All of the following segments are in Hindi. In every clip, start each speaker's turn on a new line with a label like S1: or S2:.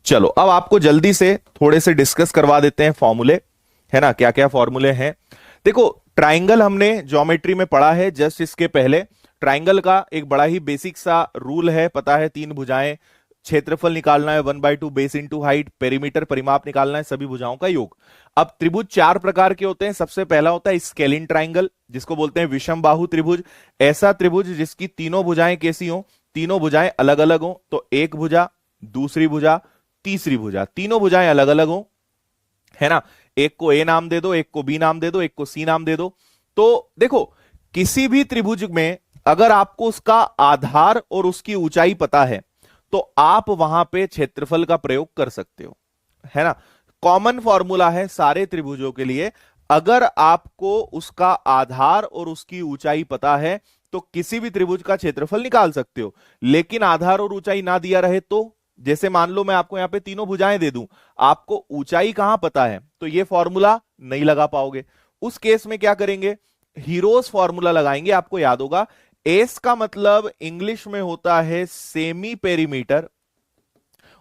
S1: चलो अब आपको जल्दी से थोड़े से डिस्कस करवा देते हैं फॉर्मूले, है ना, क्या क्या फॉर्मूले हैं। देखो ट्राइंगल हमने ज्योमेट्री में पढ़ा है, जस्ट इसके पहले ट्राइंगल का एक बड़ा ही बेसिक सा रूल है, पता है, 3 भुजाएं, क्षेत्रफल निकालना है 1/2 बेस इंटू हाइट, पेरीमीटर परिमाप निकालना है सभी भुजाओं का योग। अब त्रिभुज 4 प्रकार के होते हैं। सबसे पहला होता है स्केलिन ट्राइंगल, जिसको बोलते हैं विषम बाहु त्रिभुज। ऐसा त्रिभुज जिसकी तीनों भुजाएं कैसी हो, तीनों भुजाएं अलग अलग हो, तो एक भुजा, दूसरी भुजा, तीसरी भुजा, तीनों भुजाएं अलग अलग हो, है ना। एक को ए नाम दे दो, एक को बी नाम दे दो, एक को सी नाम दे दो। तो देखो किसी भी त्रिभुज में अगर आपको उसका आधार और उसकी ऊंचाई पता है तो आप वहां पे क्षेत्रफल का प्रयोग कर सकते हो, है ना। कॉमन फॉर्मूला है सारे त्रिभुजों के लिए, अगर आपको उसका आधार और उसकी ऊंचाई पता है तो किसी भी त्रिभुज का क्षेत्रफल निकाल सकते हो। लेकिन आधार और ऊंचाई ना दिया रहे तो, जैसे मान लो मैं आपको यहां पे तीनों भुजाएं दे दूं, आपको ऊंचाई कहां पता है तो ये फॉर्मूला नहीं लगा पाओगे। उस केस में क्या करेंगे, हीरोज फॉर्मूला लगाएंगे। आपको याद होगा एस का मतलब इंग्लिश में होता है सेमी पेरीमीटर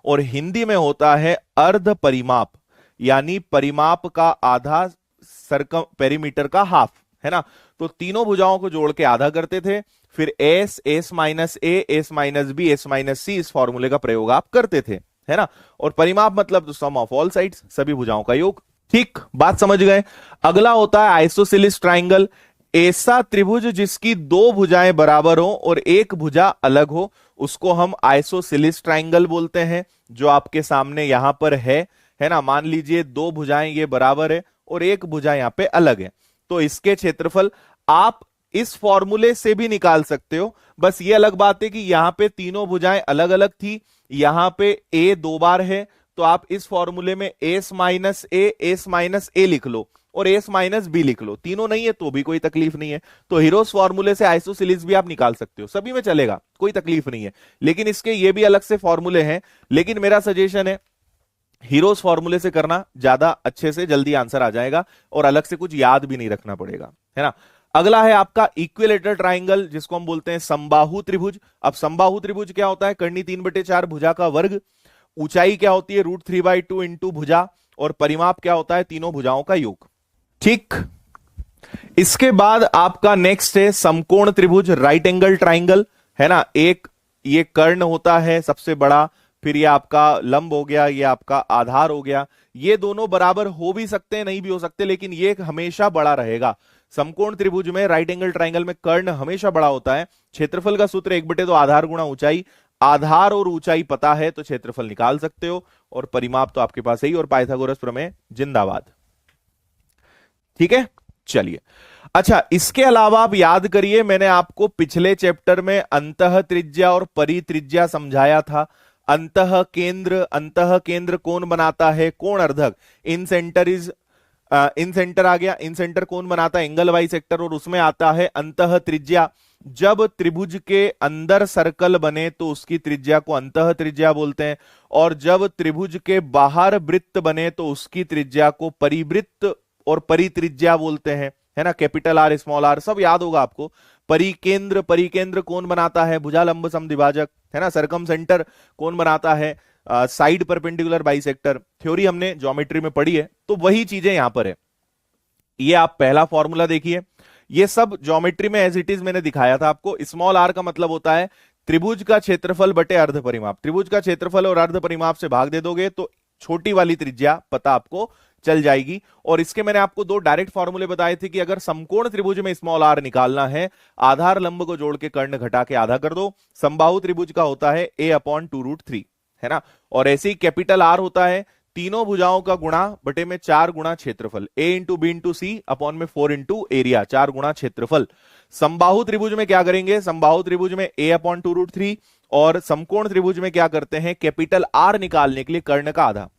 S1: और हिंदी में होता है अर्ध परिमाप, यानी परिमाप का आधा, सरकम पेरीमीटर का हाफ, है ना। तो तीनों भुजाओं को जोड़ के आधा करते थे, फिर s, s minus a, s minus b, s minus c, इस फॉर्मूले का प्रयोग आप करते थे, है ना। और परिमाप मतलब तो सम ऑफ ऑल साइड्स, सभी भुजाओं का योग। ठीक, बात समझ गए। अगला होता है आइसोसेलिस ट्राइंगल, ऐसा त्रिभुज जिसकी दो भुजाएं बराबर हो और एक भुजा अलग हो, उसको हम आइसोसेलिस ट्राइंगल बोलते हैं। जो आपके सामने यहां पर है ना। मान लीजिए दो भुजाएं ये बराबर है और एक भुजा यहां पे अलग है, तो इसके क्षेत्रफल आप इस फॉर्मूले से भी निकाल सकते हो। बस ये अलग बात है कि यहां पे तीनों भुजाएं अलग अलग थी, यहां पे ए 2 बार है, तो आप इस फॉर्मूले में S minus a, s minus ए लिख लो और एस माइनस बी लिख लो। तीनों नहीं है तो भी कोई तकलीफ नहीं है। तो हीरोस फॉर्मूले से आइसोसेलिस भी आप निकाल सकते हो, सभी में चलेगा, कोई तकलीफ नहीं है। लेकिन इसके ये भी अलग से फॉर्मूले हैं, लेकिन मेरा सजेशन है हीरोस फॉर्मूले से करना, ज्यादा अच्छे से जल्दी आंसर आ जाएगा और अलग से कुछ याद भी नहीं रखना पड़ेगा, है ना। अगला है आपका इक्विलेटरल ट्राइंगल, जिसको हम बोलते हैं समबाहु त्रिभुज। अब समबाहु त्रिभुज क्या होता है, कर्णी 3/4 भुजा का वर्ग, ऊंचाई क्या होती है √3/2 इंटू भुजा, और परिमाप क्या होता है तीनों भुजाओं का योग। ठीक, इसके बाद आपका नेक्स्ट है समकोण त्रिभुज, राइट एंगल ट्राइंगल, है ना। एक ये कर्ण होता है सबसे बड़ा, फिर ये आपका लंब हो गया, ये आपका आधार हो गया। ये दोनों बराबर हो भी सकते हैं, नहीं भी हो सकते, लेकिन ये हमेशा बड़ा रहेगा। समकोण त्रिभुज में, राइट एंगल ट्राइंगल में कर्ण हमेशा बड़ा होता है। क्षेत्रफल का सूत्र 1/2 आधार गुणा ऊंचाई, आधार और ऊंचाई पता है तो क्षेत्रफल निकाल सकते हो, और परिमाप तो आपके पास है ही, और पाइथागोरस प्रमेय जिंदाबाद। ठीक है, चलिए। अच्छा, इसके अलावा आप याद करिए, मैंने आपको पिछले चैप्टर में अंतः त्रिज्या और परित्रिज्या समझाया था। अंतः केंद्र कौन बनाता है, कोण अर्धक। इन सेंटर आ गया, इन सेंटर कौन बनाता है, एंगल बाई सेक्टर, और उसमें आता है अंतः त्रिज्या। जब त्रिभुज के अंदर सर्कल बने तो उसकी त्रिज्या को अंतः त्रिज्या बोलते हैं, और जब त्रिभुज के बाहर वृत्त बने तो उसकी त्रिज्या को परिवृत्त और परित्रिज्या बोलते हैं, है ना। कैपिटल आर, स्मॉल आर, सब याद होगा आपको। परिकेंद्र कौन बनाता है, भुजा लंब समद्विभाजक, है ना। सरकम सेंटर कौन बनाता है, साइड परपेंडिकुलर बाइसेक्टर। थ्योरी हमने ज्योमेट्री में पढ़ी है, तो वही चीजें यहां पर है। ये आप पहला फॉर्मूला देखिए, ये सब ज्योमेट्री में एज इट इज मैंने दिखाया था आपको। स्मॉल आर का मतलब होता है त्रिभुज का क्षेत्रफल बटे अर्ध परिमाप। त्रिभुज का क्षेत्रफल और अर्ध परिमाप से भाग दे दोगे तो छोटी वाली त्रिज्या पता आपको चल जाएगी। और इसके मैंने आपको 2 डायरेक्ट फॉर्मूले बताए थे कि अगर समकोण त्रिभुज में स्मॉल आर निकालना है, आधार लंब को जोड़ के कर्ण घटा के आधा कर दो। समबाहु त्रिभुज का होता है a/2√3, है ना। और ऐसे ही कैपिटल आर होता है तीनों भुजाओं का गुणा बटे में 4 गुणा क्षेत्रफल, a into B into C upon में 4 इंटू एरिया, 4 गुणा क्षेत्रफल। समबाहु त्रिभुज में क्या करेंगे, समबाहु त्रिभुज में a/2√3, और समकोण त्रिभुज में क्या करते हैं, कैपिटल आर निकालने के लिए कर्ण का आधा,